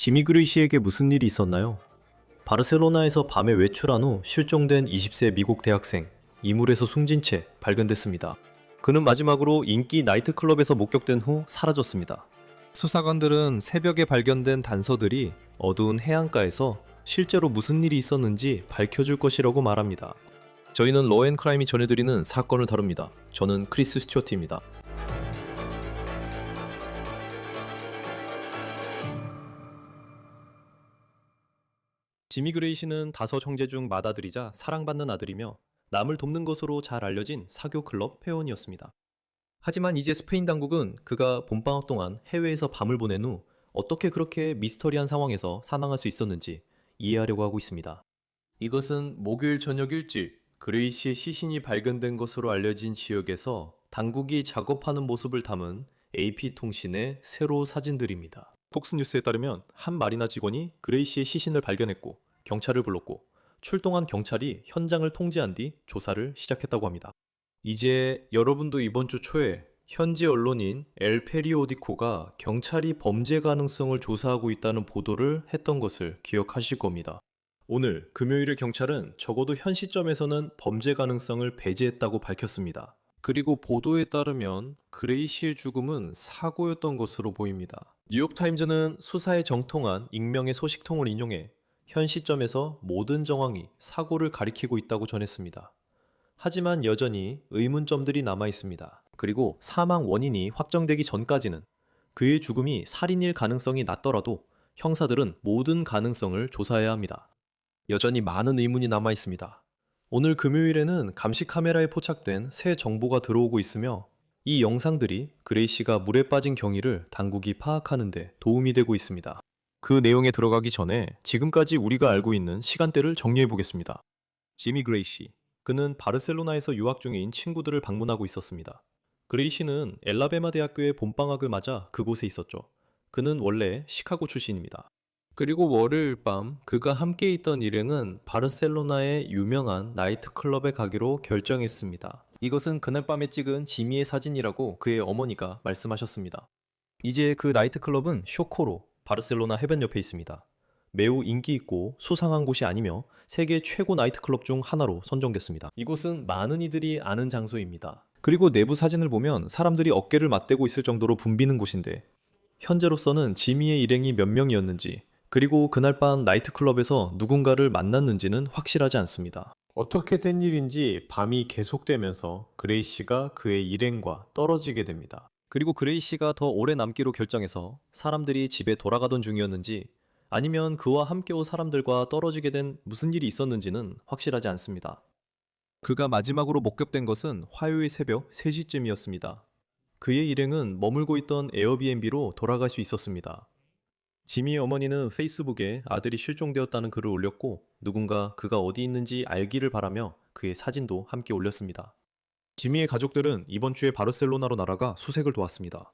지미 그레이시에게 무슨 일이 있었나요? 바르셀로나에서 밤에 외출한 후 실종된 20세 미국 대학생, 이물에서 숨진 채 발견됐습니다. 그는 마지막으로 인기 나이트클럽에서 목격된 후 사라졌습니다. 수사관들은 새벽에 발견된 단서들이 어두운 해안가에서 실제로 무슨 일이 있었는지 밝혀줄 것이라고 말합니다. 저희는 로앤크라임이 전해드리는 사건을 다룹니다. 저는 크리스 스튜어트입니다. 지미 그레이시는 5형제 중 맏아들이자 사랑받는 아들이며 남을 돕는 것으로 잘 알려진 사교 클럽 회원이었습니다. 하지만 이제 스페인 당국은 그가 봄방학 동안 해외에서 밤을 보낸 후 어떻게 그렇게 미스터리한 상황에서 사망할 수 있었는지 이해하려고 하고 있습니다. 이것은 목요일 저녁 일찍 그레이시의 시신이 발견된 것으로 알려진 지역에서 당국이 작업하는 모습을 담은 AP통신의 세로 사진들입니다. 폭스뉴스에 따르면 한 마리나 직원이 그레이시의 시신을 발견했고 경찰을 불렀고 출동한 경찰이 현장을 통제한 뒤 조사를 시작했다고 합니다. 이제 여러분도 이번 주 초에 현지 언론인 엘 페리오디코가 경찰이 범죄 가능성을 조사하고 있다는 보도를 했던 것을 기억하실 겁니다. 오늘 금요일에 경찰은 적어도 현 시점에서는 범죄 가능성을 배제했다고 밝혔습니다. 그리고 보도에 따르면 그레이시의 죽음은 사고였던 것으로 보입니다. 뉴욕타임즈는 수사에 정통한 익명의 소식통을 인용해 현 시점에서 모든 정황이 사고를 가리키고 있다고 전했습니다. 하지만 여전히 의문점들이 남아 있습니다. 그리고 사망 원인이 확정되기 전까지는 그의 죽음이 살인일 가능성이 낮더라도 형사들은 모든 가능성을 조사해야 합니다. 여전히 많은 의문이 남아 있습니다. 오늘 금요일에는 감시 카메라에 포착된 새 정보가 들어오고 있으며 이 영상들이 그레이시가 물에 빠진 경위를 당국이 파악하는 데 도움이 되고 있습니다. 그 내용에 들어가기 전에 지금까지 우리가 알고 있는 시간대를 정리해 보겠습니다. 지미 그레이시. 그는 바르셀로나에서 유학 중인 친구들을 방문하고 있었습니다. 그레이시는 엘라베마 대학교의 봄방학을 맞아 그곳에 있었죠. 그는 원래 시카고 출신입니다. 그리고 월요일 밤 그가 함께 있던 일행은 바르셀로나의 유명한 나이트클럽에 가기로 결정했습니다. 이것은 그날 밤에 찍은 지미의 사진이라고 그의 어머니가 말씀하셨습니다. 이제 그 나이트클럽은 쇼코로 바르셀로나 해변 옆에 있습니다. 매우 인기 있고 수상한 곳이 아니며 세계 최고 나이트클럽 중 하나로 선정됐습니다. 이곳은 많은 이들이 아는 장소입니다. 그리고 내부 사진을 보면 사람들이 어깨를 맞대고 있을 정도로 붐비는 곳인데 현재로서는 지미의 일행이 몇 명이었는지 그리고 그날 밤 나이트클럽에서 누군가를 만났는지는 확실하지 않습니다. 어떻게 된 일인지 밤이 계속되면서 그레이시가 그의 일행과 떨어지게 됩니다. 그리고 그레이시가 더 오래 남기로 결정해서 사람들이 집에 돌아가던 중이었는지 아니면 그와 함께 온 사람들과 떨어지게 된 무슨 일이 있었는지는 확실하지 않습니다. 그가 마지막으로 목격된 것은 화요일 새벽 3시쯤이었습니다. 그의 일행은 머물고 있던 에어비앤비로 돌아갈 수 있었습니다. 지미의 어머니는 페이스북에 아들이 실종되었다는 글을 올렸고 누군가 그가 어디 있는지 알기를 바라며 그의 사진도 함께 올렸습니다. 지미의 가족들은 이번 주에 바르셀로나로 날아가 수색을 도왔습니다.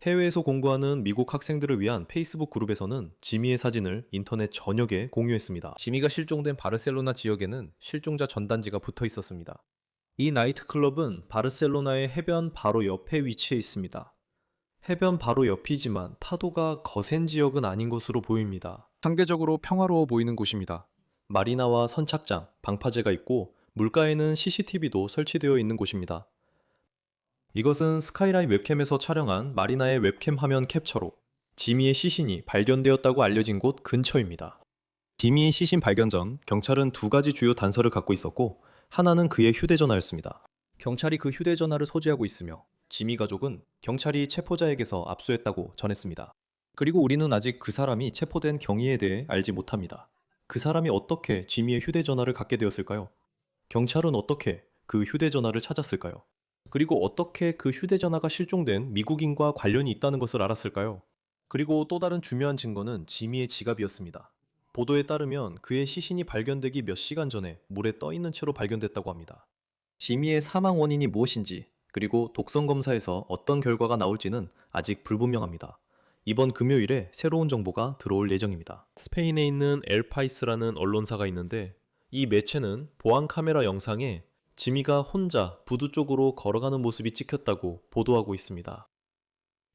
해외에서 공부하는 미국 학생들을 위한 페이스북 그룹에서는 지미의 사진을 인터넷 전역에 공유했습니다. 지미가 실종된 바르셀로나 지역에는 실종자 전단지가 붙어 있었습니다. 이 나이트클럽은 바르셀로나의 해변 바로 옆에 위치해 있습니다. 해변 바로 옆이지만 파도가 거센 지역은 아닌 것으로 보입니다. 상대적으로 평화로워 보이는 곳입니다. 마리나와 선착장, 방파제가 있고 물가에는 CCTV도 설치되어 있는 곳입니다. 이것은 스카이라인 웹캠에서 촬영한 마리나의 웹캠 화면 캡처로 지미의 시신이 발견되었다고 알려진 곳 근처입니다. 지미의 시신 발견 전 경찰은 2가지 주요 단서를 갖고 있었고 하나는 그의 휴대전화였습니다. 경찰이 그 휴대전화를 소지하고 있으며 지미 가족은 경찰이 체포자에게서 압수했다고 전했습니다. 그리고 우리는 아직 그 사람이 체포된 경위에 대해 알지 못합니다. 그 사람이 어떻게 지미의 휴대전화를 갖게 되었을까요? 경찰은 어떻게 그 휴대전화를 찾았을까요? 그리고 어떻게 그 휴대전화가 실종된 미국인과 관련이 있다는 것을 알았을까요? 그리고 또 다른 중요한 증거는 지미의 지갑이었습니다. 보도에 따르면 그의 시신이 발견되기 몇 시간 전에 물에 떠 있는 채로 발견됐다고 합니다. 지미의 사망 원인이 무엇인지 그리고 독성 검사에서 어떤 결과가 나올지는 아직 불분명합니다. 이번 금요일에 새로운 정보가 들어올 예정입니다. 스페인에 있는 엘파이스라는 언론사가 있는데 이 매체는 보안 카메라 영상에 지미가 혼자 부두 쪽으로 걸어가는 모습이 찍혔다고 보도하고 있습니다.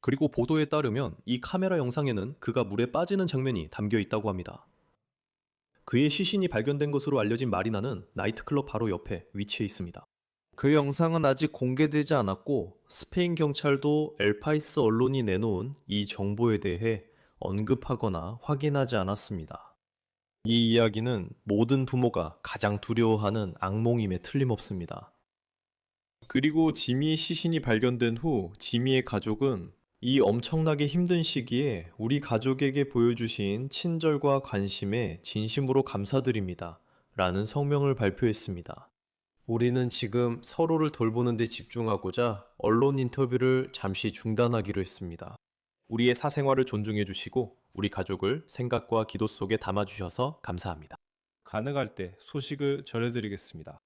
그리고 보도에 따르면 이 카메라 영상에는 그가 물에 빠지는 장면이 담겨 있다고 합니다. 그의 시신이 발견된 것으로 알려진 마리나는 나이트클럽 바로 옆에 위치해 있습니다. 그 영상은 아직 공개되지 않았고 스페인 경찰도 엘파이스 언론이 내놓은 이 정보에 대해 언급하거나 확인하지 않았습니다. 이 이야기는 모든 부모가 가장 두려워하는 악몽임에 틀림없습니다. 그리고 지미의 시신이 발견된 후 지미의 가족은 이 엄청나게 힘든 시기에 우리 가족에게 보여주신 친절과 관심에 진심으로 감사드립니다. 라는 성명을 발표했습니다. 우리는 지금 서로를 돌보는 데 집중하고자 언론 인터뷰를 잠시 중단하기로 했습니다. 우리의 사생활을 존중해 주시고 우리 가족을 생각과 기도 속에 담아 주셔서 감사합니다. 가능할 때 소식을 전해드리겠습니다.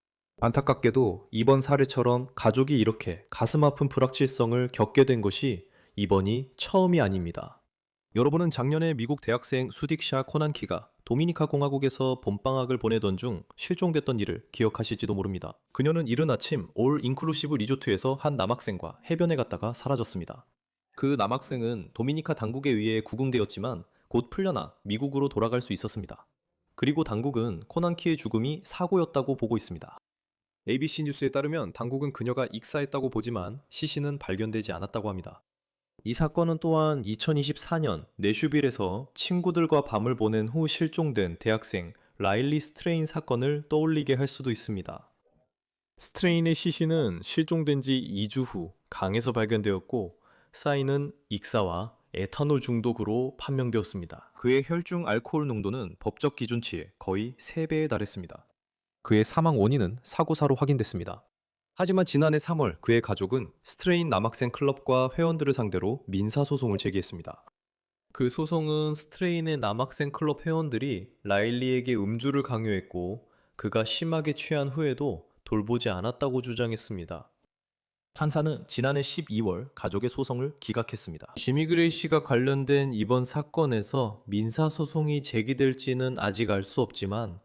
안타깝게도 이번 사례처럼 가족이 이렇게 가슴 아픈 불확실성을 겪게 된 것이 이번이 처음이 아닙니다. 여러분은 작년에 미국 대학생 수딕샤 코난키가 도미니카 공화국에서 봄방학을 보내던 중 실종됐던 일을 기억하실지도 모릅니다. 그녀는 이른 아침 올 인클루시브 리조트에서 한 남학생과 해변에 갔다가 사라졌습니다. 그 남학생은 도미니카 당국에 의해 구금되었지만 곧 풀려나 미국으로 돌아갈 수 있었습니다. 그리고 당국은 코난키의 죽음이 사고였다고 보고 있습니다. ABC 뉴스에 따르면 당국은 그녀가 익사했다고 보지만 시신은 발견되지 않았다고 합니다. 이 사건은 또한 2024년 내슈빌에서 친구들과 밤을 보낸 후 실종된 대학생 라일리 스트레인 사건을 떠올리게 할 수도 있습니다. 스트레인의 시신은 실종된 지 2주 후 강에서 발견되었고 사인은 익사와 에탄올 중독으로 판명되었습니다. 그의 혈중 알코올 농도는 법적 기준치의 거의 3배에 달했습니다. 그의 사망 원인은 사고사로 확인됐습니다. 하지만 지난해 3월 그의 가족은 스트레인 남학생 클럽과 회원들을 상대로 민사소송을 제기했습니다. 그 소송은 스트레인의 남학생 클럽 회원들이 라일리에게 음주를 강요했고 그가 심하게 취한 후에도 돌보지 않았다고 주장했습니다. 판사는 지난해 12월 가족의 소송을 기각했습니다. 지미 그레이시가 관련된 이번 사건에서 민사소송이 제기될지는 아직 알 수 없지만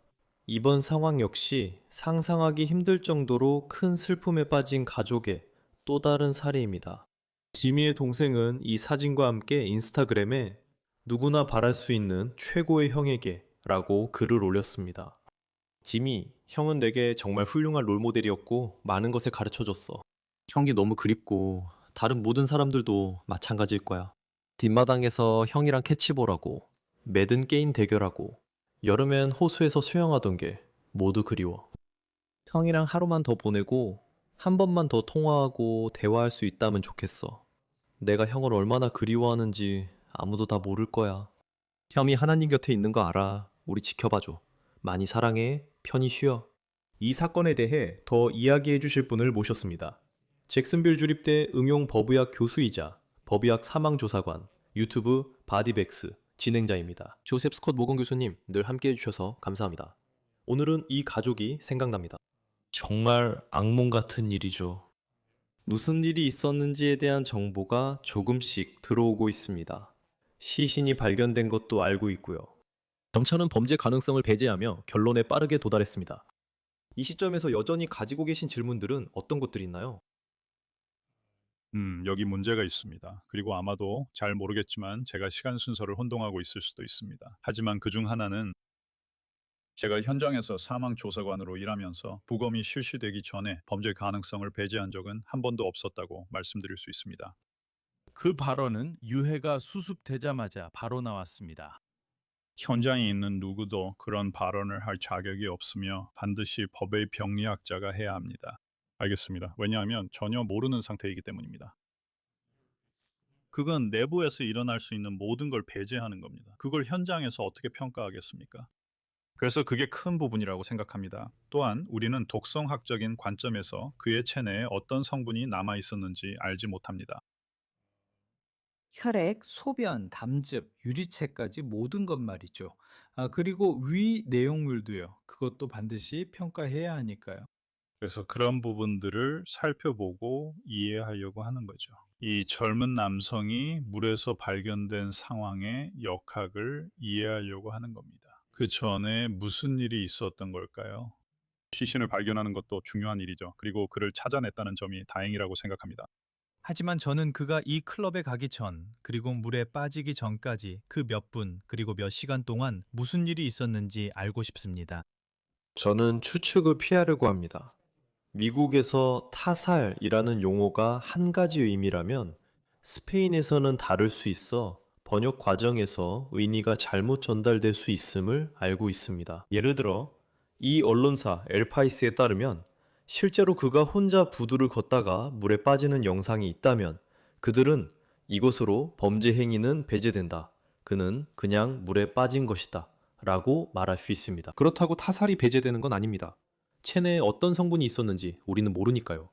이번 상황 역시 상상하기 힘들 정도로 큰 슬픔에 빠진 가족의 또 다른 사례입니다. 지미의 동생은 이 사진과 함께 인스타그램에 누구나 바랄 수 있는 최고의 형에게 라고 글을 올렸습니다. 지미, 형은 내게 정말 훌륭한 롤모델이었고 많은 것을 가르쳐줬어. 형이 너무 그립고 다른 모든 사람들도 마찬가지일 거야. 뒷마당에서 형이랑 캐치볼하고 매든 게임 대결하고 여름엔 호수에서 수영하던 게 모두 그리워. 형이랑 하루만 더 보내고 한 번만 더 통화하고 대화할 수 있다면 좋겠어. 내가 형을 얼마나 그리워하는지 아무도 다 모를 거야. 형이 하나님 곁에 있는 거 알아. 우리 지켜봐줘. 많이 사랑해. 편히 쉬어. 이 사건에 대해 더 이야기해 주실 분을 모셨습니다. 잭슨빌 주립대 응용 법의학 교수이자 법의학 사망조사관, 유튜브 바디백스 진행자입니다. 조셉 스콧 모건 교수님, 늘 함께 해주셔서 감사합니다. 오늘은 이 가족이 생각납니다. 정말 악몽 같은 일이죠. 무슨 일이 있었는지에 대한 정보가 조금씩 들어오고 있습니다. 시신이 발견된 것도 알고 있고요. 경찰은 범죄 가능성을 배제하며 결론에 빠르게 도달했습니다. 이 시점에서 여전히 가지고 계신 질문들은 어떤 것들이 있나요? 여기 문제가 있습니다. 그리고 아마도 잘 모르겠지만 제가 시간 순서를 혼동하고 있을 수도 있습니다. 하지만 그중 하나는 제가 현장에서 사망 조사관으로 일하면서 부검이 실시되기 전에 범죄 가능성을 배제한 적은 한 번도 없었다고 말씀드릴 수 있습니다. 그 발언은 유해가 수습되자마자 바로 나왔습니다. 현장에 있는 누구도 그런 발언을 할 자격이 없으며 반드시 법의 병리학자가 해야 합니다. 알겠습니다. 왜냐하면 전혀 모르는 상태이기 때문입니다. 그건 내부에서 일어날 수 있는 모든 걸 배제하는 겁니다. 그걸 현장에서 어떻게 평가하겠습니까? 그래서 그게 큰 부분이라고 생각합니다. 또한 우리는 독성학적인 관점에서 그의 체내에 어떤 성분이 남아 있었는지 알지 못합니다. 혈액, 소변, 담즙, 유리체까지 모든 것 말이죠. 그리고 위 내용물도요. 그것도 반드시 평가해야 하니까요. 그래서 그런 부분들을 살펴보고 이해하려고 하는 거죠. 이 젊은 남성이 물에서 발견된 상황의 역학을 이해하려고 하는 겁니다. 그 전에 무슨 일이 있었던 걸까요? 시신을 발견하는 것도 중요한 일이죠. 그리고 그를 찾아냈다는 점이 다행이라고 생각합니다. 하지만 저는 그가 이 클럽에 가기 전, 그리고 물에 빠지기 전까지 그 몇 분, 그리고 몇 시간 동안 무슨 일이 있었는지 알고 싶습니다. 저는 추측을 피하려고 합니다. 미국에서 타살이라는 용어가 한 가지 의미라면 스페인에서는 다를 수 있어 번역 과정에서 의미가 잘못 전달될 수 있음을 알고 있습니다. 예를 들어 이 언론사 엘파이스에 따르면 실제로 그가 혼자 부두를 걷다가 물에 빠지는 영상이 있다면 그들은 이것으로 범죄 행위는 배제된다. 그는 그냥 물에 빠진 것이다. 라고 말할 수 있습니다. 그렇다고 타살이 배제되는 건 아닙니다. 체내에 어떤 성분이 있었는지 우리는 모르니까요.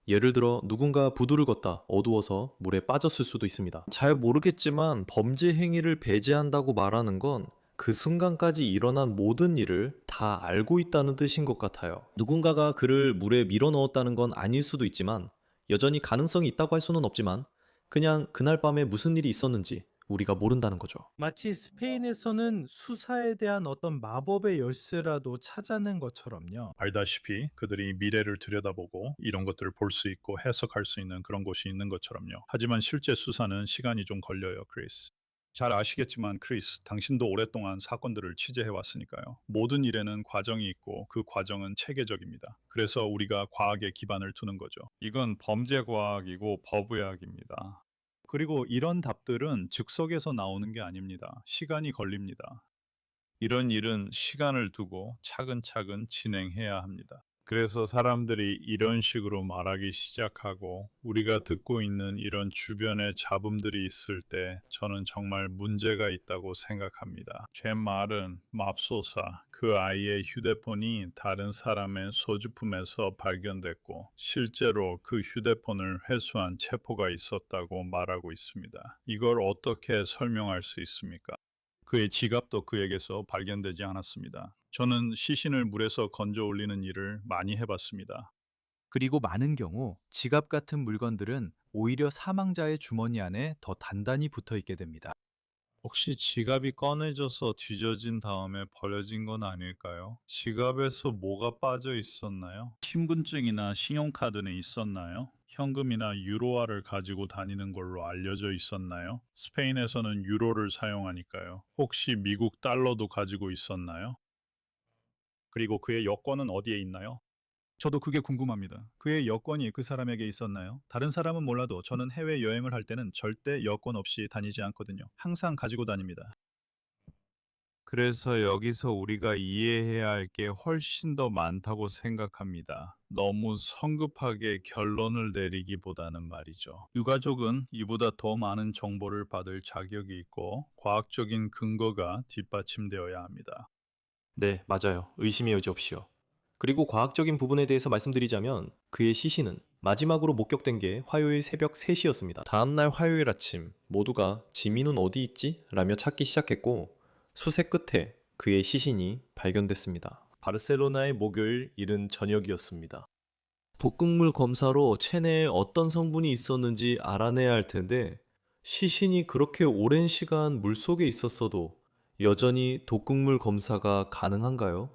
예를 들어 누군가 부두를 걷다 어두워서 물에 빠졌을 수도 있습니다. 잘 모르겠지만 범죄 행위를 배제한다고 말하는 건 그 순간까지 일어난 모든 일을 다 알고 있다는 뜻인 것 같아요. 누군가가 그를 물에 밀어 넣었다는 건 아닐 수도 있지만 여전히 가능성이 있다고 할 수는 없지만 그냥 그날 밤에 무슨 일이 있었는지 우리가 모른다는 거죠. 마치 스페인에서는 수사에 대한 어떤 마법의 열쇠라도 찾아낸 것처럼요. 알다시피 그들이 미래를 들여다보고 이런 것들을 볼 수 있고 해석할 수 있는 그런 곳이 있는 것처럼요. 하지만 실제 수사는 시간이 좀 걸려요, 크리스. 잘 아시겠지만 크리스, 당신도 오랫동안 사건들을 취재해 왔으니까요. 모든 일에는 과정이 있고 그 과정은 체계적입니다. 그래서 우리가 과학에 기반을 두는 거죠. 이건 범죄 과학이고 법의학입니다. 그리고 이런 답들은 즉석에서 나오는 게 아닙니다. 시간이 걸립니다. 이런 일은 시간을 두고 차근차근 진행해야 합니다. 그래서 사람들이 이런 식으로 말하기 시작하고 우리가 듣고 있는 이런 주변의 잡음들이 있을 때 저는 정말 문제가 있다고 생각합니다. 제 말은 맙소사 그 아이의 휴대폰이 다른 사람의 소지품에서 발견됐고 실제로 그 휴대폰을 회수한 체포가 있었다고 말하고 있습니다. 이걸 어떻게 설명할 수 있습니까? 그의 지갑도 그에게서 발견되지 않았습니다. 저는 시신을 물에서 건져 올리는 일을 많이 해봤습니다. 그리고 많은 경우 지갑 같은 물건들은 오히려 사망자의 주머니 안에 더 단단히 붙어 있게 됩니다. 혹시 지갑이 꺼내져서 뒤져진 다음에 버려진 건 아닐까요? 지갑에서 뭐가 빠져 있었나요? 신분증이나 신용카드는 있었나요? 현금이나 유로화를 가지고 다니는 걸로 알려져 있었나요? 스페인에서는 유로를 사용하니까요. 혹시 미국 달러도 가지고 있었나요? 그리고 그의 여권은 어디에 있나요? 저도 그게 궁금합니다. 그의 여권이 그 사람에게 있었나요? 다른 사람은 몰라도 저는 해외 여행을 할 때는 절대 여권 없이 다니지 않거든요. 항상 가지고 다닙니다. 그래서 여기서 우리가 이해해야 할 게 훨씬 더 많다고 생각합니다. 너무 성급하게 결론을 내리기보다는 말이죠. 유가족은 이보다 더 많은 정보를 받을 자격이 있고 과학적인 근거가 뒷받침되어야 합니다. 네, 맞아요. 의심의 여지 없이요. 그리고 과학적인 부분에 대해서 말씀드리자면 그의 시신은 마지막으로 목격된 게 화요일 새벽 3시였습니다. 다음날 화요일 아침 모두가 지민은 어디 있지? 라며 찾기 시작했고 수색 끝에 그의 시신이 발견됐습니다. 바르셀로나의 목요일 이른 저녁이었습니다. 볶음물 검사로 체내에 어떤 성분이 있었는지 알아내야 할 텐데 시신이 그렇게 오랜 시간 물속에 있었어도 여전히 독극물 검사가 가능한가요?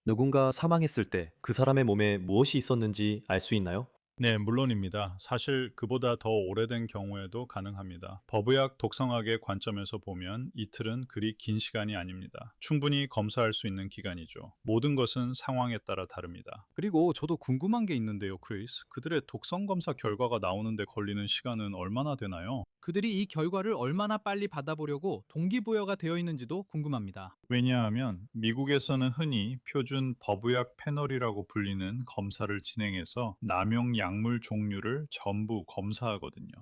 누군가 사망했을 때 그 사람의 몸에 무엇이 있었는지 알 수 있나요? 네, 물론입니다. 사실 그보다 더 오래된 경우에도 가능합니다. 법의학 독성학의 관점에서 보면 이틀은 그리 긴 시간이 아닙니다. 충분히 검사할 수 있는 기간이죠. 모든 것은 상황에 따라 다릅니다. 그리고 저도 궁금한 게 있는데요, 크리스. 그들의 독성 검사 결과가 나오는데 걸리는 시간은 얼마나 되나요? 그들이 이 결과를 얼마나 빨리 받아보려고 동기부여가 되어 있는지도 궁금합니다. 왜냐하면 미국에서는 흔히 표준 법의학 패널이라고 불리는 검사를 진행해서 남용 약물 종류를 전부 검사하거든요.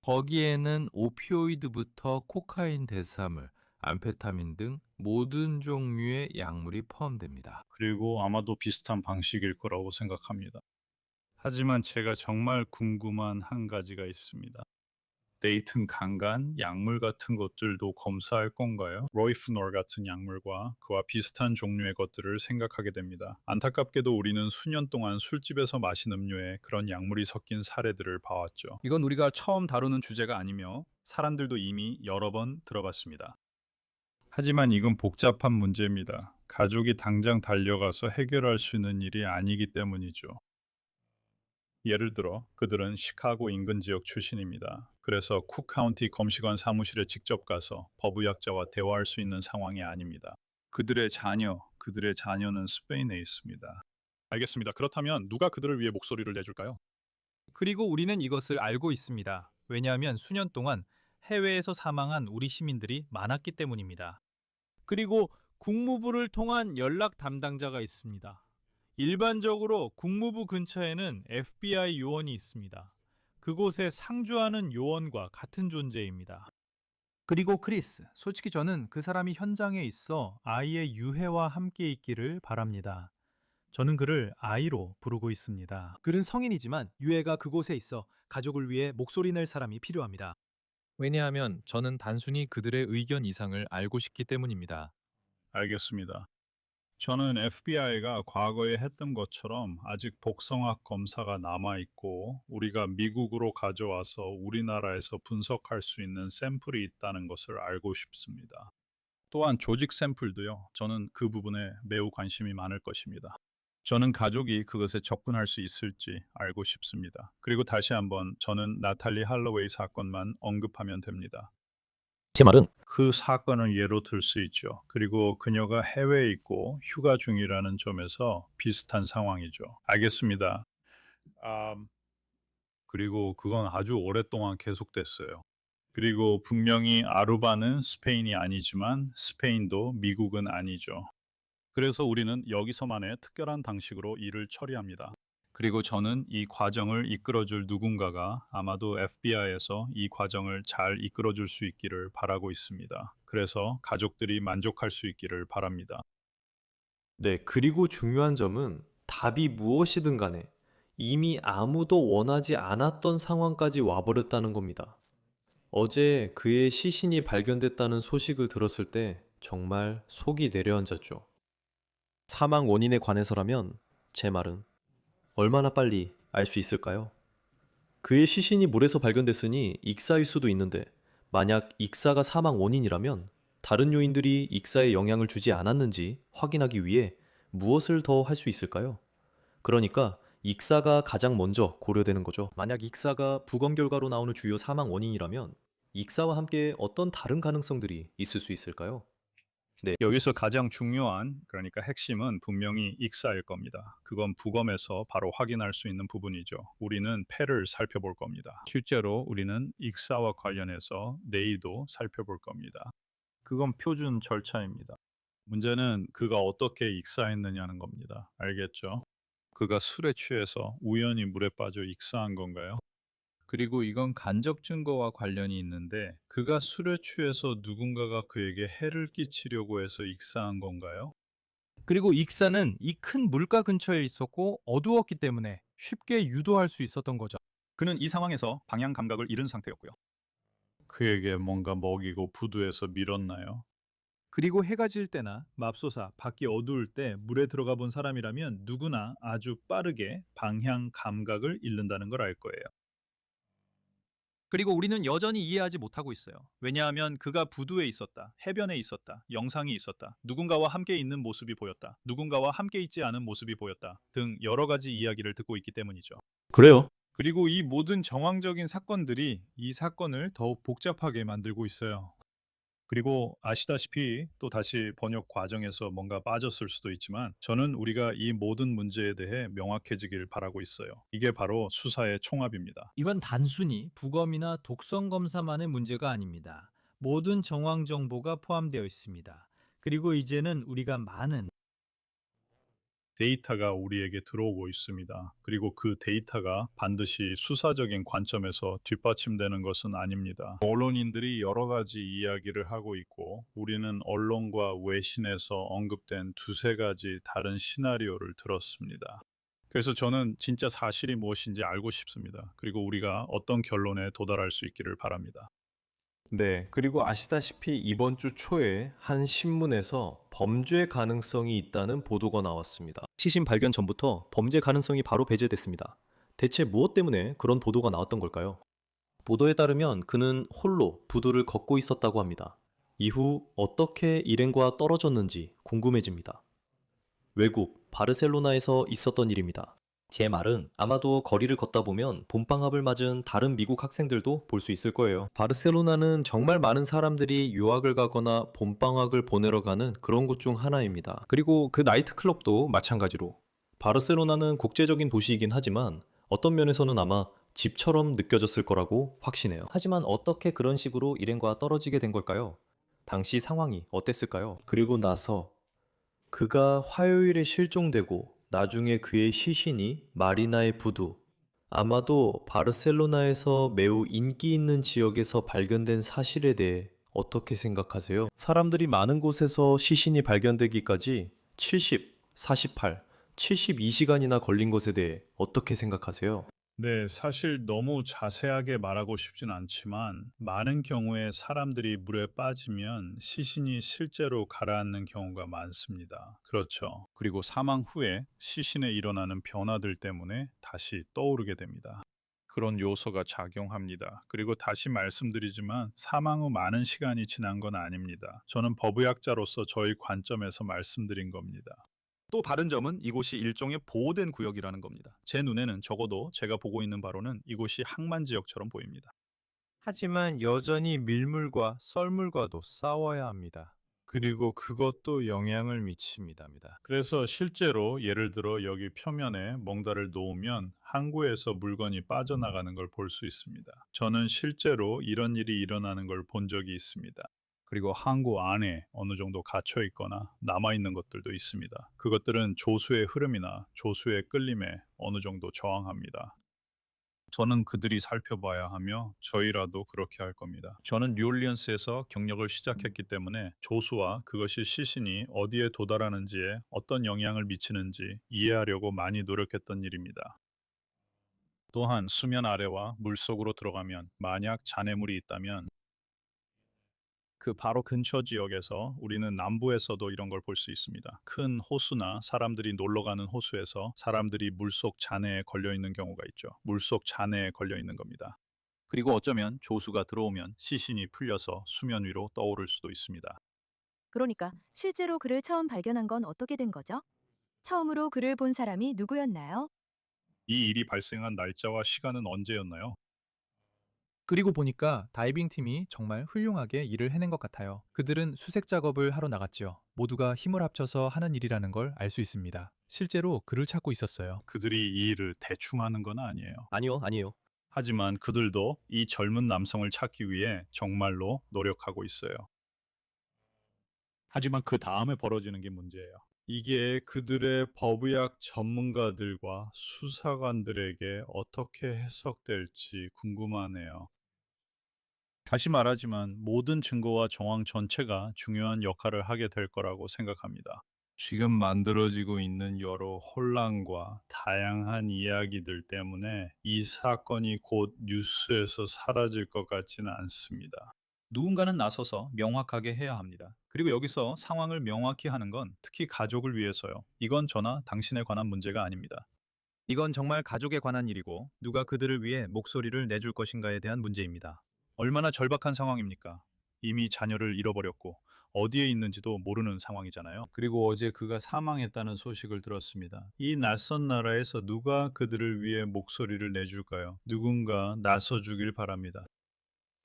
거기에는 오피오이드부터 코카인 대사물, 암페타민 등 모든 종류의 약물이 포함됩니다. 그리고 아마도 비슷한 방식일 거라고 생각합니다. 하지만 제가 정말 궁금한 한 가지가 있습니다. 데이튼 강간, 약물 같은 것들도 검사할 건가요? 로이프놀 같은 약물과 그와 비슷한 종류의 것들을 생각하게 됩니다. 안타깝게도 우리는 수년 동안 술집에서 마신 음료에 그런 약물이 섞인 사례들을 봐왔죠. 이건 우리가 처음 다루는 주제가 아니며 사람들도 이미 여러 번 들어봤습니다. 하지만 이건 복잡한 문제입니다. 가족이 당장 달려가서 해결할 수 있는 일이 아니기 때문이죠. 예를 들어 그들은 시카고 인근 지역 출신입니다. 그래서 쿡 카운티 검시관 사무실에 직접 가서 법의학자와 대화할 수 있는 상황이 아닙니다. 그들의 자녀는 스페인에 있습니다. 알겠습니다. 그렇다면 누가 그들을 위해 목소리를 내줄까요? 그리고 우리는 이것을 알고 있습니다. 왜냐하면 수년 동안 해외에서 사망한 우리 시민들이 많았기 때문입니다. 그리고 국무부를 통한 연락 담당자가 있습니다. 일반적으로 국무부 근처에는 FBI 요원이 있습니다. 그곳에 상주하는 요원과 같은 존재입니다. 그리고 크리스, 솔직히 저는 그 사람이 현장에 있어 아이의 유해와 함께 있기를 바랍니다. 저는 그를 아이로 부르고 있습니다. 그는 성인이지만 유해가 그곳에 있어 가족을 위해 목소리 낼 사람이 필요합니다. 왜냐하면 저는 단순히 그들의 의견 이상을 알고 싶기 때문입니다. 알겠습니다. 저는 FBI가 과거에 했던 것처럼 아직 복성학 검사가 남아있고 우리가 미국으로 가져와서 우리나라에서 분석할 수 있는 샘플이 있다는 것을 알고 싶습니다. 또한 조직 샘플도요. 저는 그 부분에 매우 관심이 많을 것입니다. 저는 가족이 그것에 접근할 수 있을지 알고 싶습니다. 그리고 다시 한번 저는 나탈리 할로웨이 사건만 언급하면 됩니다. 제 말은 그 사건을 예로 들 수 있죠. 그리고 그녀가 해외에 있고 휴가 중이라는 점에서 비슷한 상황이죠. 알겠습니다. 그리고 그건 아주 오랫동안 계속됐어요. 그리고 분명히 아루바는 스페인이 아니지만 스페인도 미국은 아니죠. 그래서 우리는 여기서만의 특별한 방식으로 일을 처리합니다. 그리고 저는 이 과정을 이끌어줄 누군가가 아마도 FBI에서 이 과정을 잘 이끌어줄 수 있기를 바라고 있습니다. 그래서 가족들이 만족할 수 있기를 바랍니다. 네, 그리고 중요한 점은 답이 무엇이든 간에 이미 아무도 원하지 않았던 상황까지 와버렸다는 겁니다. 어제 그의 시신이 발견됐다는 소식을 들었을 때 정말 속이 내려앉았죠. 사망 원인에 관해서라면 제 말은 얼마나 빨리 알 수 있을까요? 그의 시신이 물에서 발견됐으니 익사일 수도 있는데 만약 익사가 사망 원인이라면 다른 요인들이 익사에 영향을 주지 않았는지 확인하기 위해 무엇을 더 할 수 있을까요? 그러니까 익사가 가장 먼저 고려되는 거죠. 만약 익사가 부검 결과로 나오는 주요 사망 원인이라면 익사와 함께 어떤 다른 가능성들이 있을 수 있을까요? 여기서 가장 중요한, 그러니까 핵심은 분명히 익사일 겁니다. 그건 부검에서 바로 확인할 수 있는 부분이죠. 우리는 폐를 살펴볼 겁니다. 실제로 우리는 익사와 관련해서 뇌도 살펴볼 겁니다. 그건 표준 절차입니다. 문제는 그가 어떻게 익사했느냐는 겁니다. 알겠죠? 그가 술에 취해서 우연히 물에 빠져 익사한 건가요? 그리고 이건 간접 증거와 관련이 있는데 그가 술에 취해서 누군가가 그에게 해를 끼치려고 해서 익사한 건가요? 그리고 익사는 이 큰 물가 근처에 있었고 어두웠기 때문에 쉽게 유도할 수 있었던 거죠. 그는 이 상황에서 방향 감각을 잃은 상태였고요. 그에게 뭔가 먹이고 부두에서 밀었나요? 그리고 해가 질 때나 맙소사 밖이 어두울 때 물에 들어가 본 사람이라면 누구나 아주 빠르게 방향 감각을 잃는다는 걸 알 거예요. 그리고 우리는 여전히 이해하지 못하고 있어요. 왜냐하면 그가 부두에 있었다, 해변에 있었다, 영상이 있었다, 누군가와 함께 있는 모습이 보였다, 누군가와 함께 있지 않은 모습이 보였다 등 여러 가지 이야기를 듣고 있기 때문이죠. 그래요. 그리고 이 모든 정황적인 사건들이 이 사건을 더욱 복잡하게 만들고 있어요. 그리고 아시다시피 또 다시 번역 과정에서 뭔가 빠졌을 수도 있지만 저는 우리가 이 모든 문제에 대해 명확해지길 바라고 있어요. 이게 바로 수사의 총합입니다. 이건 단순히 부검이나 독성 검사만의 문제가 아닙니다. 모든 정황 정보가 포함되어 있습니다. 그리고 이제는 우리가 많은 데이터가 우리에게 들어오고 있습니다. 그리고 그 데이터가 반드시 수사적인 관점에서 뒷받침되는 것은 아닙니다. 언론인들이 여러 가지 이야기를 하고 있고 우리는 언론과 외신에서 언급된 두세 가지 다른 시나리오를 들었습니다. 그래서 저는 진짜 사실이 무엇인지 알고 싶습니다. 그리고 우리가 어떤 결론에 도달할 수 있기를 바랍니다. 네, 그리고 아시다시피 이번 주 초에 한 신문에서 범죄 가능성이 있다는 보도가 나왔습니다. 시신 발견 전부터 범죄 가능성이 바로 배제됐습니다. 대체 무엇 때문에 그런 보도가 나왔던 걸까요? 보도에 따르면 그는 홀로 부두를 걷고 있었다고 합니다. 이후 어떻게 일행과 떨어졌는지 궁금해집니다. 외국 바르셀로나에서 있었던 일입니다. 제 말은 아마도 거리를 걷다 보면 봄방학을 맞은 다른 미국 학생들도 볼 수 있을 거예요. 바르셀로나는 정말 많은 사람들이 유학을 가거나 봄방학을 보내러 가는 그런 곳 중 하나입니다. 그리고 그 나이트클럽도 마찬가지로. 바르셀로나는 국제적인 도시이긴 하지만 어떤 면에서는 아마 집처럼 느껴졌을 거라고 확신해요. 하지만 어떻게 그런 식으로 일행과 떨어지게 된 걸까요? 당시 상황이 어땠을까요? 그리고 나서 그가 화요일에 실종되고 나중에 그의 시신이 마리나의 부두, 아마도 바르셀로나에서 매우 인기 있는 지역에서 발견된 사실에 대해 어떻게 생각하세요? 사람들이 많은 곳에서 시신이 발견되기까지 70, 48, 72시간이나 걸린 것에 대해 어떻게 생각하세요? 네, 사실 너무 자세하게 말하고 싶진 않지만 많은 경우에 사람들이 물에 빠지면 시신이 실제로 가라앉는 경우가 많습니다. 그렇죠. 그리고 사망 후에 시신에 일어나는 변화들 때문에 다시 떠오르게 됩니다. 그런 요소가 작용합니다. 그리고 다시 말씀드리지만 사망 후 많은 시간이 지난 건 아닙니다. 저는 법의학자로서 저희 관점에서 말씀드린 겁니다. 또 다른 점은 이곳이 일종의 보호된 구역이라는 겁니다. 제 눈에는 적어도 제가 보고 있는 바로는 이곳이 항만 지역처럼 보입니다. 하지만 여전히 밀물과 썰물과도 싸워야 합니다. 그리고 그것도 영향을 미칩니다. 그래서 실제로 예를 들어 여기 표면에 뭔가를 놓으면 항구에서 물건이 빠져나가는 걸 볼 수 있습니다. 저는 실제로 이런 일이 일어나는 걸 본 적이 있습니다. 그리고 항구 안에 어느 정도 갇혀 있거나 남아 있는 것들도 있습니다. 그것들은 조수의 흐름이나 조수의 끌림에 어느 정도 저항합니다. 저는 그들이 살펴봐야 하며 저희라도 그렇게 할 겁니다. 저는 뉴올리언스에서 경력을 시작했기 때문에 조수와 그것이 시신이 어디에 도달하는지에 어떤 영향을 미치는지 이해하려고 많이 노력했던 일입니다. 또한 수면 아래와 물속으로 들어가면 만약 잔해물이 있다면 그 바로 근처 지역에서 우리는 남부에서도 이런 걸 볼 수 있습니다. 큰 호수나 사람들이 놀러 가는 호수에서 사람들이 물속 잔해에 걸려 있는 경우가 있죠. 물속 잔해에 걸려 있는 겁니다. 그리고 어쩌면 조수가 들어오면 시신이 풀려서 수면 위로 떠오를 수도 있습니다. 그러니까 실제로 그를 처음 발견한 건 어떻게 된 거죠? 처음으로 그를 본 사람이 누구였나요? 이 일이 발생한 날짜와 시간은 언제였나요? 그리고 보니까 다이빙 팀이 정말 훌륭하게 일을 해낸 것 같아요. 그들은 수색 작업을 하러 나갔지요. 모두가 힘을 합쳐서 하는 일이라는 걸 알 수 있습니다. 실제로 그를 찾고 있었어요. 그들이 이 일을 대충 하는 건 아니에요. 아니요. 하지만 그들도 이 젊은 남성을 찾기 위해 정말로 노력하고 있어요. 하지만 그 다음에 벌어지는 게 문제예요. 이게 그들의 법의학 전문가들과 수사관들에게 어떻게 해석될지 궁금하네요. 다시 말하지만 모든 증거와 정황 전체가 중요한 역할을 하게 될 거라고 생각합니다. 지금 만들어지고 있는 여러 혼란과 다양한 이야기들 때문에 이 사건이 곧 뉴스에서 사라질 것 같지는 않습니다. 누군가는 나서서 명확하게 해야 합니다. 그리고 여기서 상황을 명확히 하는 건 특히 가족을 위해서요. 이건 저나 당신에 관한 문제가 아닙니다. 이건 정말 가족에 관한 일이고 누가 그들을 위해 목소리를 내줄 것인가에 대한 문제입니다. 얼마나 절박한 상황입니까? 이미 자녀를 잃어버렸고 어디에 있는지도 모르는 상황이잖아요. 그리고 어제 그가 사망했다는 소식을 들었습니다. 이 낯선 나라에서 누가 그들을 위해 목소리를 내줄까요? 누군가 나서주길 바랍니다.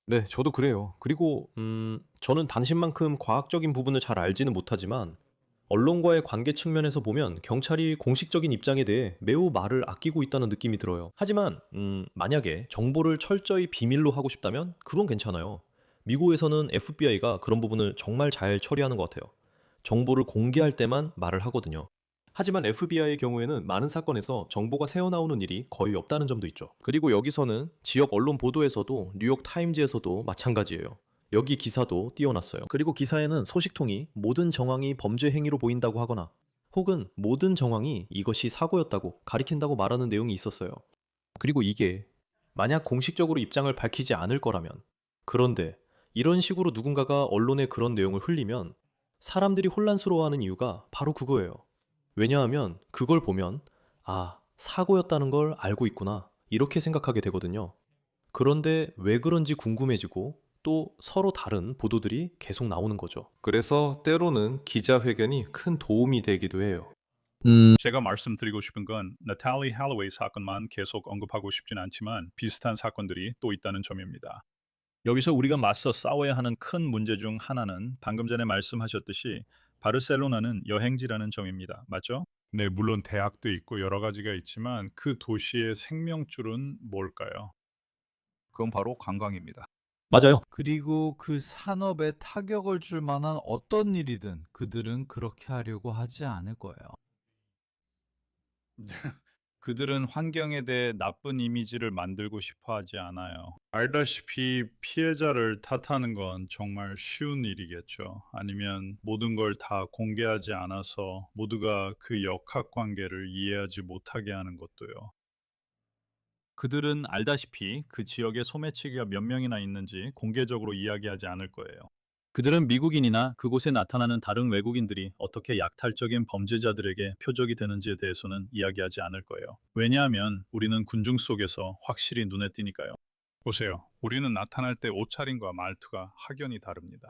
네, 저도 그래요. 그리고 저는 당신만큼 과학적인 부분을 잘 알지는 못하지만 언론과의 관계 측면에서 보면 경찰이 공식적인 입장에 대해 매우 말을 아끼고 있다는 느낌이 들어요. 하지만 만약에 정보를 철저히 비밀로 하고 싶다면 그건 괜찮아요. 미국에서는 FBI가 그런 부분을 정말 잘 처리하는 것 같아요. 정보를 공개할 때만 말을 하거든요. 하지만 FBI의 경우에는 많은 사건에서 정보가 새어나오는 일이 거의 없다는 점도 있죠. 그리고 여기서는 지역 언론 보도에서도 뉴욕 타임즈에서도 마찬가지예요. 여기 기사도 띄워놨어요. 그리고 기사에는 소식통이 모든 정황이 범죄 행위로 보인다고 하거나 혹은 모든 정황이 이것이 사고였다고 가리킨다고 말하는 내용이 있었어요. 그리고 이게 만약 공식적으로 입장을 밝히지 않을 거라면, 그런데 이런 식으로 누군가가 언론에 그런 내용을 흘리면 사람들이 혼란스러워하는 이유가 바로 그거예요. 왜냐하면 그걸 보면 아, 사고였다는 걸 알고 있구나 이렇게 생각하게 되거든요. 그런데 왜 그런지 궁금해지고 또 서로 다른 보도들이 계속 나오는 거죠. 그래서 때로는 기자회견이 큰 도움이 되기도 해요. 제가 말씀드리고 싶은 건 나탈리 할로웨이 사건만 계속 언급하고 싶진 않지만 비슷한 사건들이 또 있다는 점입니다. 여기서 우리가 맞서 싸워야 하는 큰 문제 중 하나는 방금 전에 말씀하셨듯이 바르셀로나는 여행지라는 점입니다. 맞죠? 네, 물론 대학도 있고 여러 가지가 있지만 그 도시의 생명줄은 뭘까요? 그건 바로 관광입니다. 맞아요. 그리고 그 산업에 타격을 줄 만한 어떤 일이든 그들은 그렇게 하려고 하지 않을 거예요. 그들은 환경에 대해 나쁜 이미지를 만들고 싶어 하지 않아요. 알다시피 피해자를 탓하는 건 정말 쉬운 일이겠죠. 아니면 모든 걸 다 공개하지 않아서 모두가 그 역학관계를 이해하지 못하게 하는 것도요. 그들은 알다시피 그 지역에 소매치기가 몇 명이나 있는지 공개적으로 이야기하지 않을 거예요. 그들은 미국인이나 그곳에 나타나는 다른 외국인들이 어떻게 약탈적인 범죄자들에게 표적이 되는지에 대해서는 이야기하지 않을 거예요. 왜냐하면 우리는 군중 속에서 확실히 눈에 띄니까요. 보세요. 우리는 나타날 때 옷차림과 말투가 확연히 다릅니다.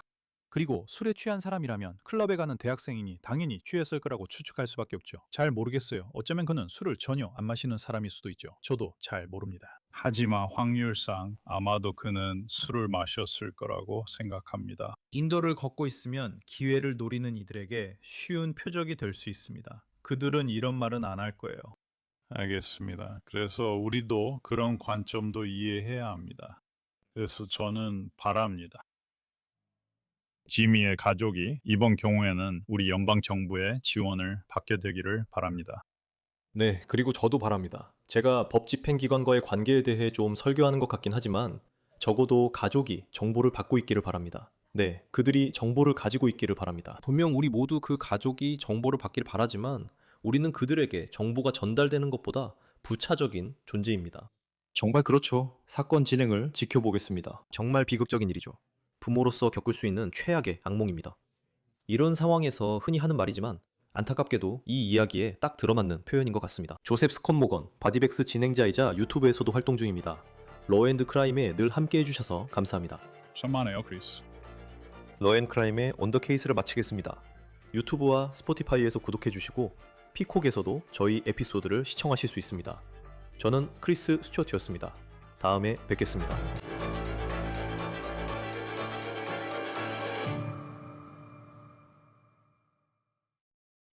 그리고 술에 취한 사람이라면 클럽에 가는 대학생이니 당연히 취했을 거라고 추측할 수밖에 없죠. 잘 모르겠어요. 어쩌면 그는 술을 전혀 안 마시는 사람일 수도 있죠. 저도 잘 모릅니다. 하지만 확률상 아마도 그는 술을 마셨을 거라고 생각합니다. 인도를 걷고 있으면 기회를 노리는 이들에게 쉬운 표적이 될 수 있습니다. 그들은 이런 말은 안 할 거예요. 알겠습니다. 그래서 우리도 그런 관점도 이해해야 합니다. 그래서 저는 바랍니다. 지미의 가족이 이번 경우에는 우리 연방 정부의 지원을 받게 되기를 바랍니다. 네, 그리고 저도 바랍니다. 제가 법 집행기관과의 관계에 대해 좀 설교하는 것 같긴 하지만 적어도 가족이 정보를 받고 있기를 바랍니다. 네, 그들이 정보를 가지고 있기를 바랍니다. 분명 우리 모두 그 가족이 정보를 받기를 바라지만 우리는 그들에게 정보가 전달되는 것보다 부차적인 존재입니다. 정말 그렇죠. 사건 진행을 지켜보겠습니다. 정말 비극적인 일이죠. 부모로서 겪을 수 있는 최악의 악몽입니다. 이런 상황에서 흔히 하는 말이지만 안타깝게도 이 이야기에 딱 들어맞는 표현인 것 같습니다. 조셉 스콧 모건, 바디백스 진행자이자 유튜브에서도 활동 중입니다. 러앤드크라임에 늘 함께 해주셔서 감사합니다. 천만에요, 크리스. 러앤크라임의 언더케이스를 마치겠습니다. 유튜브와 스포티파이에서 구독해주시고 피콕에서도 저희 에피소드를 시청하실 수 있습니다. 저는 크리스 스튜어트였습니다. 다음에 뵙겠습니다.